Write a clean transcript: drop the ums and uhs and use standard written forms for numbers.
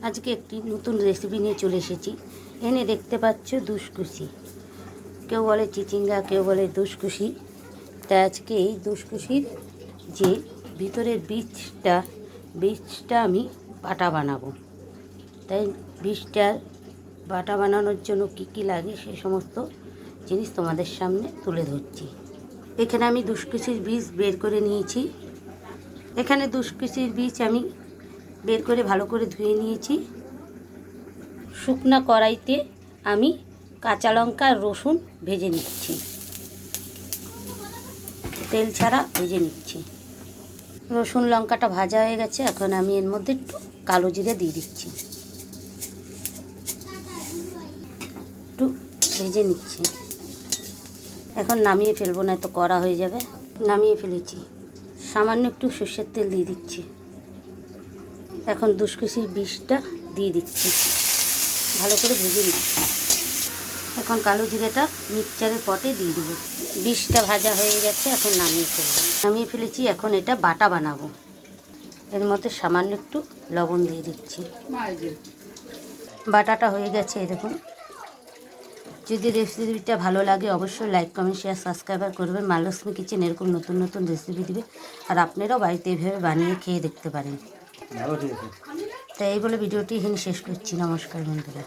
আজকে একটি নতুন রেসিপি নিয়ে চলে এসেছি। এনে দেখতে পাচ্ছ দুশকুশি, কেউ বলে চিচিঙ্গা, কেউ বলে দুশকুশি। তাই আজকে এই দুশকুশির যে ভিতরের বীজটা আমি বাটা বানাবো। তাই বীজটার বাটা বানানোর জন্য কী কী লাগে সে সমস্ত জিনিস তোমাদের সামনে তুলে ধরছি। এখানে আমি দুশকুশির বীজ বের করে নিয়েছি। এখানে দুশকুশির বীজ আমি বের করে ভালো করে ধুয়ে নিয়েছি। শুকনা কড়াইতে আমি কাঁচা লঙ্কা আর রসুন ভেজে নিচ্ছি, তেল ছাড়া ভেজে নিচ্ছি। রসুন লঙ্কাটা ভাজা হয়ে গেছে, এখন আমি এর মধ্যে একটু কালো জিরে দিয়ে দিচ্ছি, একটু ভেজে নিচ্ছি। এখন নামিয়ে ফেলবো, না তো কড়া হয়ে যাবে। নামিয়ে ফেলেছি। সামান্য একটু সর্ষের তেল দিয়ে দিচ্ছি। এখন দুশকুশির বীজটা দিয়ে দিচ্ছি, ভালো করে ভেজে নিচ্ছি। এখন কালো জিরেটা মিক্সচারের পটে দিয়ে দেবো। বীজটা ভাজা হয়ে গেছে, এখন নামিয়ে ফেলেছি। এখন এটা বাটা বানাবো। এর মধ্যে সামান্য একটু লবণ দিয়ে দিচ্ছি। বাটাটা হয়ে গেছে, এই দেখুন। যদি রেসিপিটা ভালো লাগে অবশ্যই লাইক, কমেন্ট, শেয়ার, সাবস্ক্রাইবার করবেন। মা লক্ষ্মী কিচেন এরকম নতুন নতুন রেসিপি দিবে, আর আপনারাও বাড়িতে এইভাবে বানিয়ে খেয়ে দেখতে পারেন। তাই এই বলে ভিডিওটি এখানে শেষ করছি। নমস্কার বন্ধুরা।